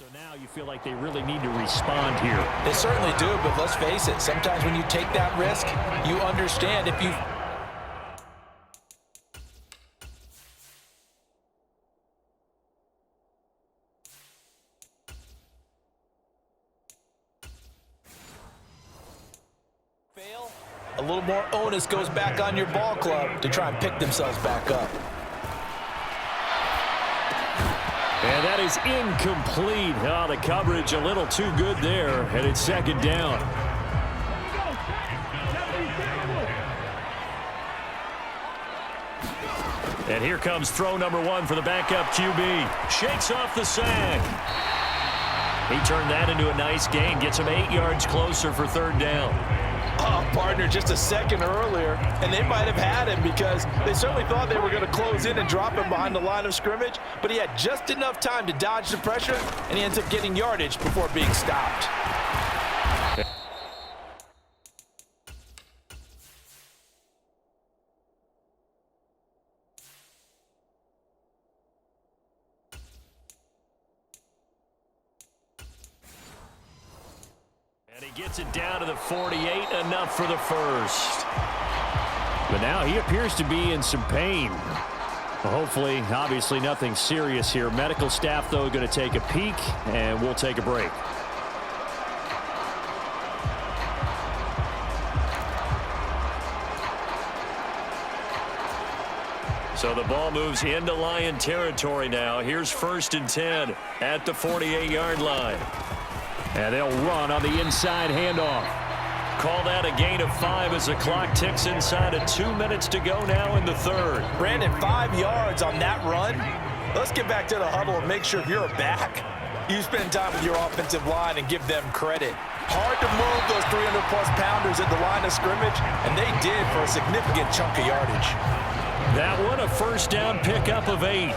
So now you feel like they really need to respond here. They certainly do, but let's face it, sometimes when you take that risk, you understand if you fail, a little more onus goes back on your ball club to try and pick themselves back up. And that is incomplete. Oh, the coverage a little too good there, and it's second down. And here comes throw number one for the backup QB. Shakes off the sack. He turned that into a nice gain. Gets him 8 yards closer for third down. Oh, partner, just a second earlier, and they might have had him because they certainly thought they were going to close in and drop him behind the line of scrimmage, but he had just enough time to dodge the pressure, and he ends up getting yardage before being stopped. And he gets it down to the 48, enough for the first. But now he appears to be in some pain. Well, hopefully, obviously nothing serious here. Medical staff, though, going to take a peek, and we'll take a break. So the ball moves into Lion territory now. Here's 1st and 10 at the 48-yard line. And they'll run on the inside handoff. Call that a gain of 5 as the clock ticks inside of 2 minutes to go now in the third. Brandon, 5 yards on that run. Let's get back to the huddle and make sure if you're a back, you spend time with your offensive line and give them credit. Hard to move those 300-plus pounders at the line of scrimmage, and they did for a significant chunk of yardage. That one a first down pickup of 8.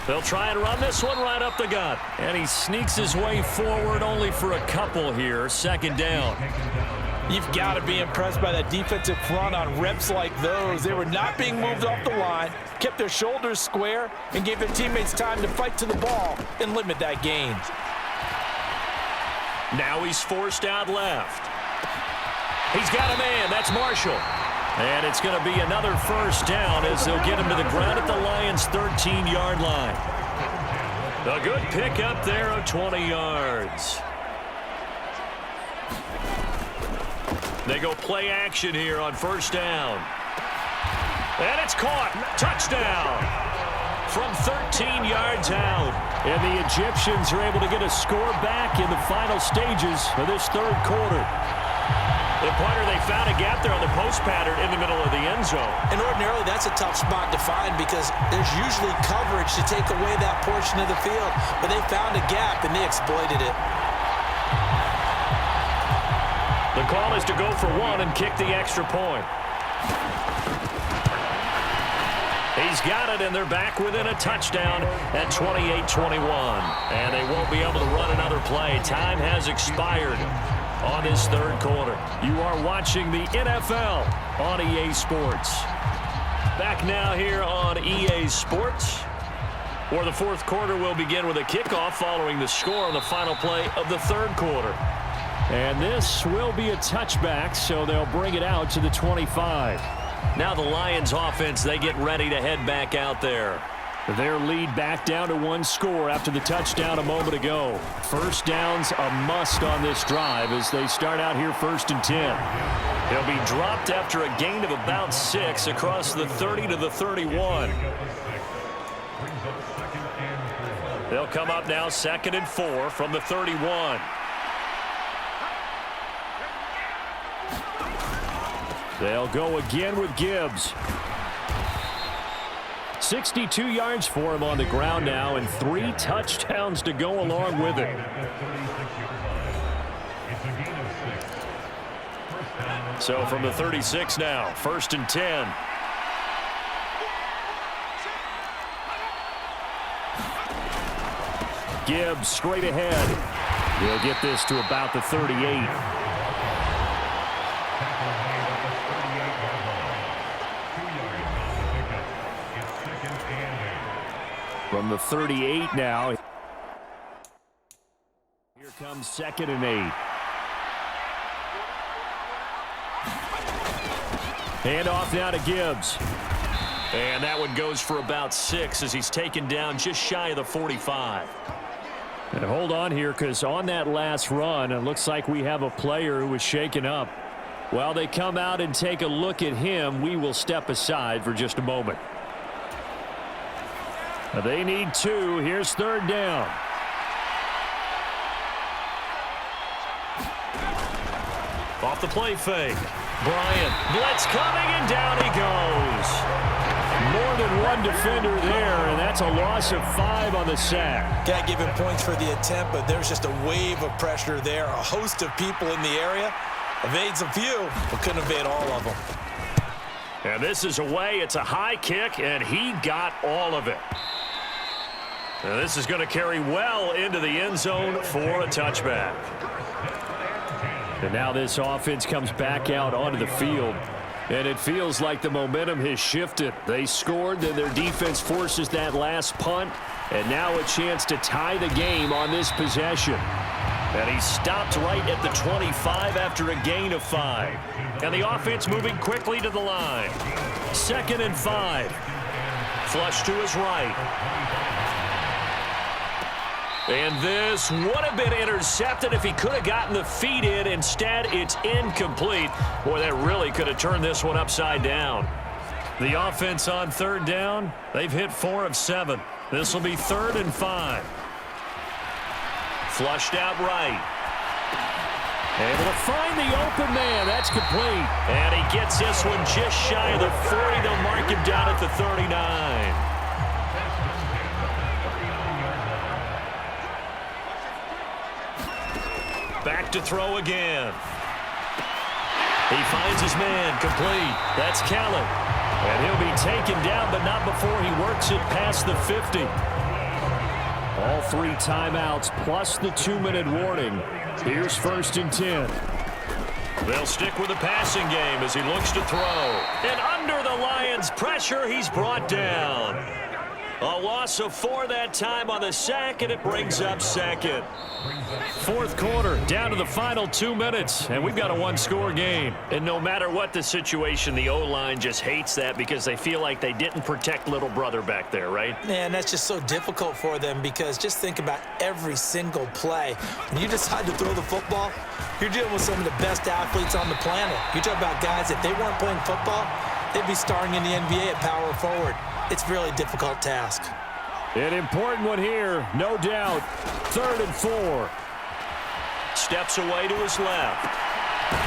They'll try and run this one right up the gut. And he sneaks his way forward only for a couple here. Second down. You've got to be impressed by that defensive front on reps like those. They were not being moved off the line, kept their shoulders square, and gave their teammates time to fight to the ball and limit that gain. Now he's forced out left. He's got a man. That's Marshall. And it's going to be another first down as they'll get him to the ground at the Lions' 13-yard line. A good pickup there of 20 yards. They go play action here on first down. And it's caught. Touchdown. From 13 yards out. And the Egyptians are able to get a score back in the final stages of this third quarter. The punter, they found a gap there on the post pattern in the middle of the end zone. And ordinarily, that's a tough spot to find because there's usually coverage to take away that portion of the field. But they found a gap, and they exploited it. The call is to go for one and kick the extra point. He's got it, and they're back within a touchdown at 28-21. And they won't be able to run another play. Time has expired on this third quarter. You are watching the NFL on EA Sports. Back now here on EA Sports, where the fourth quarter will begin with a kickoff following the score on the final play of the third quarter. And this will be a touchback, so they'll bring it out to the 25. Now the Lions offense, they get ready to head back out there. Their lead back down to 1 score after the touchdown a moment ago. First down's a must on this drive as they start out here 1st and 10. They'll be dropped after a gain of about 6 across the 30 to the 31. They'll come up now 2nd and 4 from the 31. They'll go again with Gibbs. 62 yards for him on the ground now, and 3 touchdowns to go along with it. So from the 36 now, 1st and 10. Gibbs straight ahead. He'll get this to about the 38. From the 38 now. Here comes 2nd and 8. Handoff now to Gibbs. And that one goes for about 6 as he's taken down just shy of the 45. And hold on here, because on that last run, it looks like we have a player who was shaken up. While they come out and take a look at him, we will step aside for just a moment. They need 2. Here's 3rd down. Off the play fake. Bryant, blitz coming, and down he goes. More than one defender there, and that's a loss of 5 on the sack. Can't give him points for the attempt, but there's just a wave of pressure there. A host of people in the area. Evades a few, but couldn't evade all of them. And this is away. It's a high kick, and he got all of it. And this is going to carry well into the end zone for a touchback. And now this offense comes back out onto the field. And it feels like the momentum has shifted. They scored, then their defense forces that last punt. And now a chance to tie the game on this possession. And he stopped right at the 25 after a gain of 5. And the offense moving quickly to the line. 2nd and 5. Flush to his right. And this would have been intercepted if he could have gotten the feet in. Instead, it's incomplete. Boy, that really could have turned this one upside down. The offense on 3rd down, they've hit 4 of 7. This will be 3rd and 5. Flushed out right. Able to find the open man. That's complete. And he gets this one just shy of the 40. They'll mark him down at the 39. Back to throw again. He finds his man, complete. That's Kellen. And he'll be taken down, but not before he works it past the 50. All 3 timeouts plus the 2-minute warning. Here's 1st and 10. They'll stick with the passing game as he looks to throw. And under the Lions' pressure, he's brought down. A loss of 4 that time on the sack, and it brings up 2nd. 4th quarter, down to the final 2 minutes, and we've got a 1-score game. And no matter what the situation, the O-line just hates that because they feel like they didn't protect little brother back there, right? Man, that's just so difficult for them because just think about every single play. When you decide to throw the football, you're dealing with some of the best athletes on the planet. You talk about guys, if they weren't playing football, they'd be starring in the NBA at power forward. It's a really difficult task. An important one here, no doubt. 3rd and 4. Steps away to his left.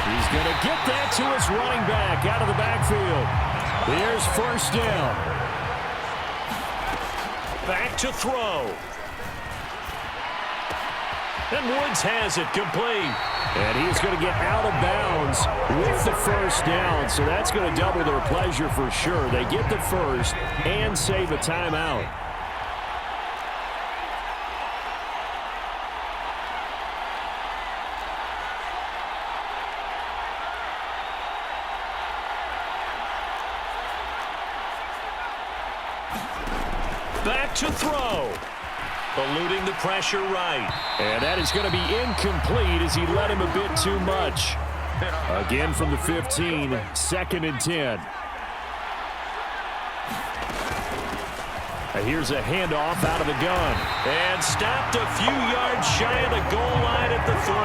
He's going to get that to his running back out of the backfield. Here's 1st down. Back to throw. And Woods has it complete. And he's going to get out of bounds with the 1st down. So that's going to double their pleasure for sure. They get the 1st and save a timeout. Back to throw. Eluding the pressure right. And that is going to be incomplete as he let him a bit too much. Again from the 15, 2nd and 10. Here's a handoff out of the gun. And stopped a few yards shy of the goal line at the 3.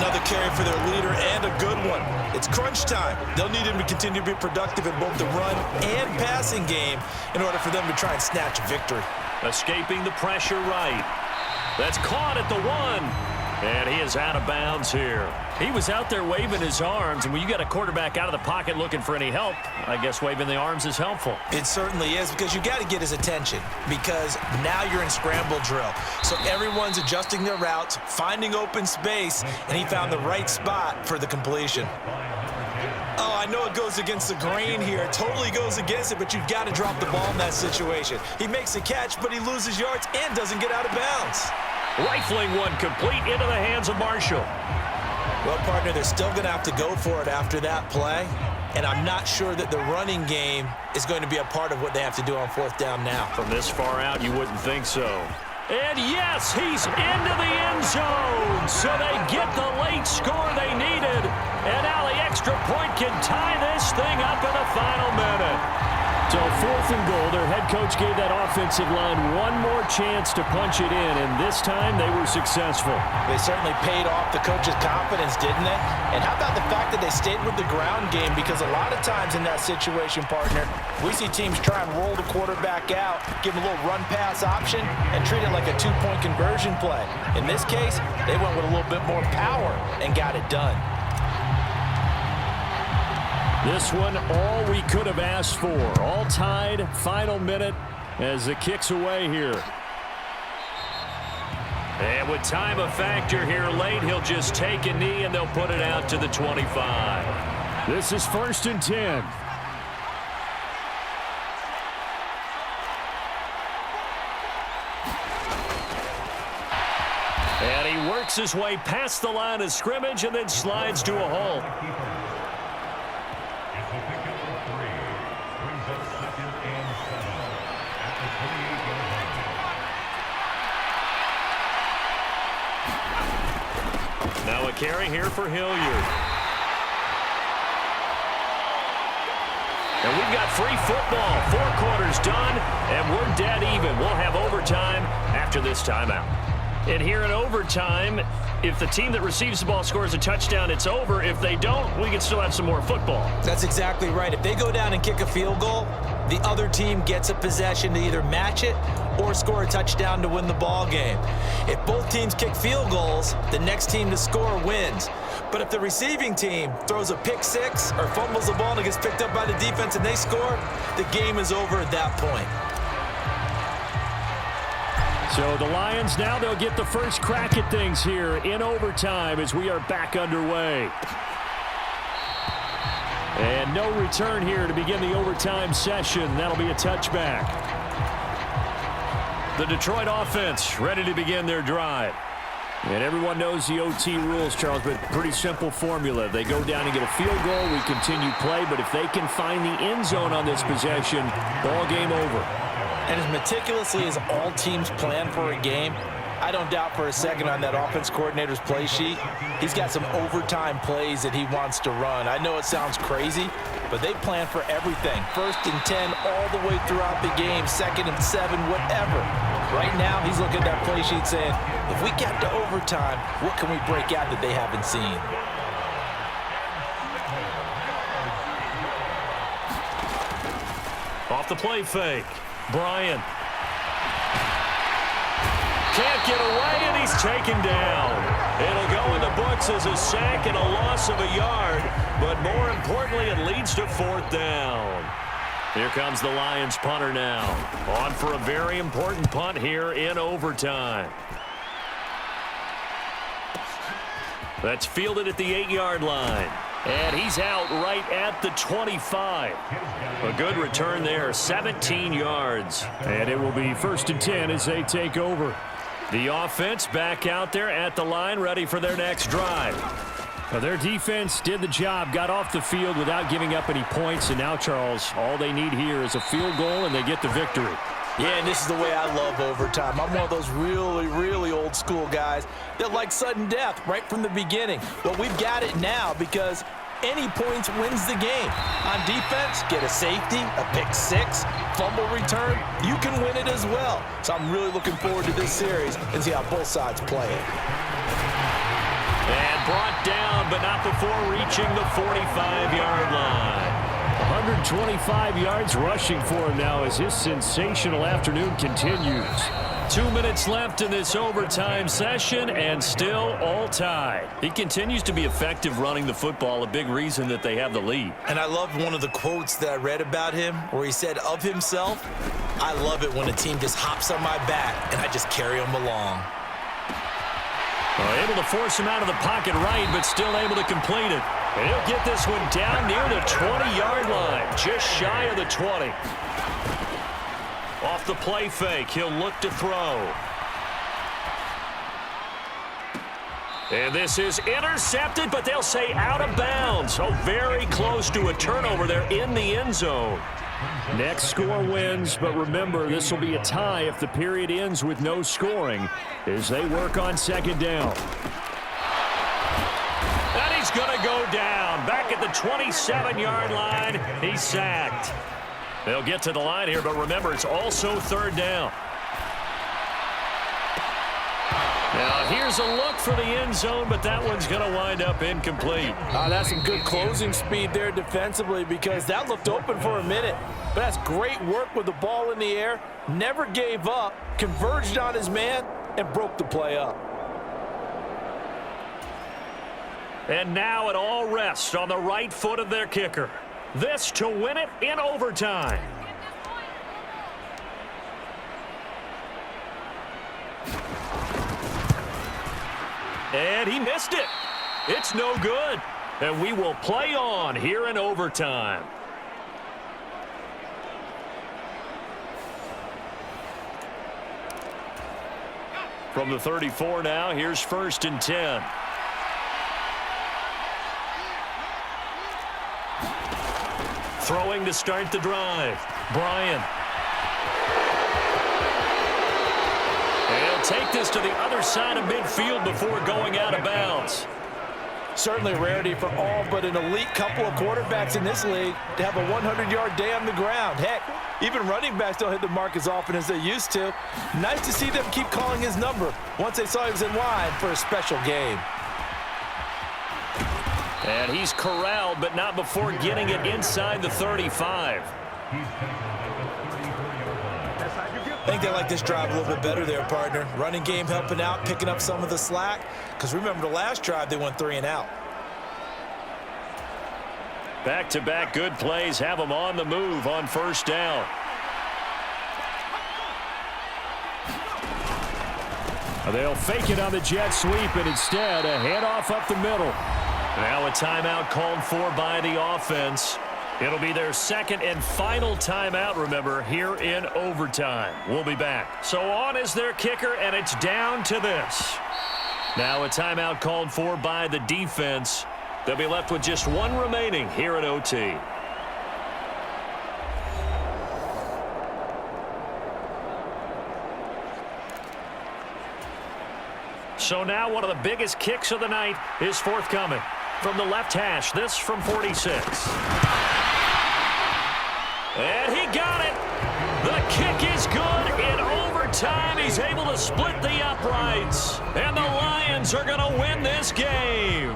Another carry for their leader and a good one. It's crunch time. They'll need him to continue to be productive in both the run and passing game in order for them to try and snatch a victory. Escaping the pressure right. That's caught at the 1. And he is out of bounds here. He was out there waving his arms, and when you got a quarterback out of the pocket looking for any help, I guess waving the arms is helpful. It certainly is, because you got to get his attention, because now you're in scramble drill. So everyone's adjusting their routes, finding open space, and he found the right spot for the completion. Oh, I know it goes against the grain here. It totally goes against it, but you've got to drop the ball in that situation. He makes a catch, but he loses yards and doesn't get out of bounds. Rifling one complete into the hands of Marshall. Well, partner, they're still going to have to go for it after that play. and I'm not sure that the running game is going to be a part of what they have to do on fourth down now. From this far out, you wouldn't think so. And yes, he's into the end zone. So they get the late score they needed. And now the extra point can tie this thing up in the final minute. So 4th and goal, their head coach gave that offensive line one more chance to punch it in, and this time they were successful. They certainly paid off the coach's confidence, didn't they? And how about the fact that they stayed with the ground game? Because a lot of times in that situation, partner, we see teams try and roll the quarterback out, give him a little run-pass option, and treat it like a two-point conversion play. In this case, they went with a little bit more power and got it done. This one, all we could have asked for. All tied, final minute as the kick's away here. And with time a factor here late, he'll just take a knee and they'll put it out to the 25. This is 1st and 10. And he works his way past the line of scrimmage and then slides to a halt. Now a carry here for Hilliard. And we've got free football. 4 quarters done, and we're dead even. We'll have overtime after this timeout. And here in overtime, if the team that receives the ball scores a touchdown, it's over. If they don't, we can still have some more football. That's exactly right. If they go down and kick a field goal, the other team gets a possession to either match it or score a touchdown to win the ball game. If both teams kick field goals, the next team to score wins. But if the receiving team throws a pick six or fumbles the ball and it gets picked up by the defense and they score, the game is over at that point. So the Lions now, they'll get the first crack at things here in overtime as we are back underway. And no return here to begin the overtime session. That'll be a touchback. The Detroit offense ready to begin their drive. And everyone knows the OT rules, Charles, but pretty simple formula. They go down and get a field goal, we continue play, but if they can find the end zone on this possession, ball game over. And as meticulously as all teams plan for a game, I don't doubt for a second on that offense coordinator's play sheet, he's got some overtime plays that he wants to run. I know it sounds crazy, but they plan for everything. 1st and 10 all the way throughout the game, 2nd and 7, whatever. Right now, he's looking at that play sheet saying, if we get to overtime, what can we break out that they haven't seen? Off the play fake. Bryant. Can't get away, and he's taken down. It'll go in the books as a sack and a loss of a yard, but more importantly, it leads to 4th down. Here comes the Lions punter now. On for a very important punt here in overtime. That's fielded at the 8-yard line. And he's out right at the 25. A good return there, 17 yards. And it will be 1st and 10 as they take over. The offense back out there at the line, ready for their next drive. Now, their defense did the job, got off the field without giving up any points. And now, Charles, all they need here is a field goal, and they get the victory. Yeah, and this is the way I love overtime. I'm one of those really, really old school guys that like sudden death right from the beginning. But we've got it now because any points wins the game. On defense, get a safety, a pick six, fumble return, you can win it as well. So I'm really looking forward to this series and see how both sides play it. And brought down, but not before reaching the 45-yard line. 125 yards rushing for him now as his sensational afternoon continues. 2 minutes left in this overtime session, and still all tied. He continues to be effective running the football, a big reason that they have the lead. And I love one of the quotes that I read about him where he said of himself, I love it when a team just hops on my back and I just carry them along. Well, able to force him out of the pocket right, but still able to complete it. And he'll get this one down near the 20-yard line, just shy of the 20. Off the play fake, he'll look to throw. And this is intercepted, but they'll say out of bounds. So very close to a turnover there in the end zone. Next score wins, but remember, this will be a tie if the period ends with no scoring as they work on second down. And he's going to go down. Back at the 27-yard line, he's sacked. They'll get to the line here, but remember, it's also third down. Now, here's a look for the end zone, but that one's going to wind up incomplete. That's some good closing speed there defensively because that looked open for a minute. But that's great work with the ball in the air. Never gave up, converged on his man, and broke the play up. And now it all rests on the right foot of their kicker. This to win it in overtime. And he missed it. It's no good. And we will play on here in overtime. From the 34 now, here's 1st and 10. Throwing to start the drive. Bryant. He'll take this to the other side of midfield before going out of bounds. Certainly a rarity for all but an elite couple of quarterbacks in this league to have a 100-yard day on the ground. Heck, even running backs don't hit the mark as often as they used to. Nice to see them keep calling his number once they saw he was in line for a special game. And he's corralled, but not before getting it inside the 35. I think they like this drive a little bit better there, partner. Running game helping out, picking up some of the slack. Because remember the last drive, they went 3 and out. Back-to-back good plays have them on the move on first down. They'll fake it on the jet sweep, and instead a handoff up the middle. Now a timeout called for by the offense. It'll be their second and final timeout, remember, here in overtime. We'll be back. So on is their kicker, and it's down to this. Now a timeout called for by the defense. They'll be left with just one remaining here at OT. So now one of the biggest kicks of the night is forthcoming. From the left hash, this from 46. And he got it. The kick is good. In overtime, he's able to split the uprights. And the Lions are going to win this game.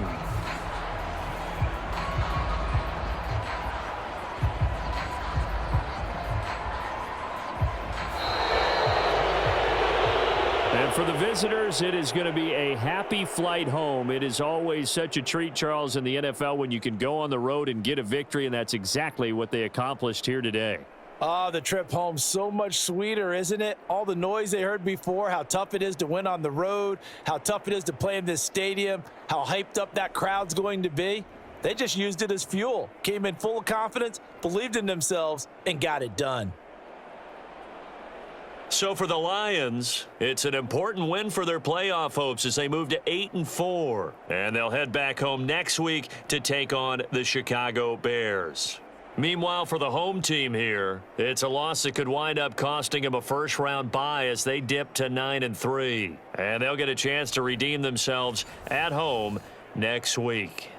And for the visitors, it is going to be a happy flight home. It is always such a treat, Charles, in the NFL when you can go on the road and get a victory, and that's exactly what they accomplished here today. The trip home, so much sweeter, isn't it? All the noise they heard before, how tough it is to win on the road, how tough it is to play in this stadium, how hyped up that crowd's going to be. They just used it as fuel, came in full of confidence, believed in themselves, and got it done. So for the Lions, it's an important win for their playoff hopes as they move to 8-4. And they'll head back home next week to take on the Chicago Bears. Meanwhile, for the home team here, it's a loss that could wind up costing them a first-round bye as they dip to 9-3. And they'll get a chance to redeem themselves at home next week.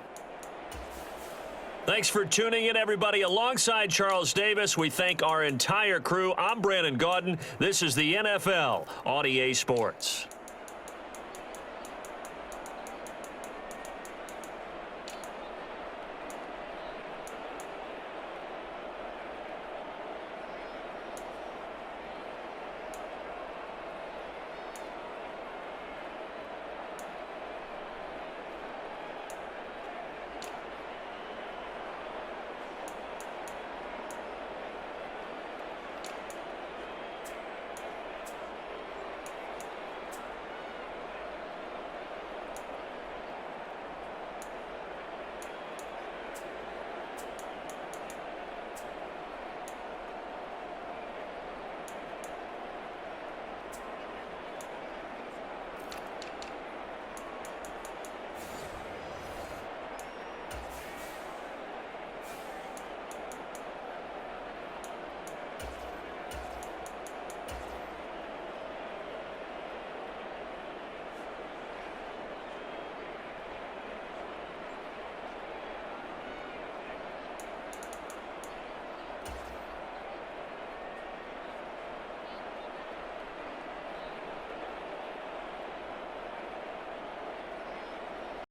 Thanks for tuning in, everybody. Alongside Charles Davis, we thank our entire crew. I'm Brandon Gaudin. This is the NFL on EA Sports.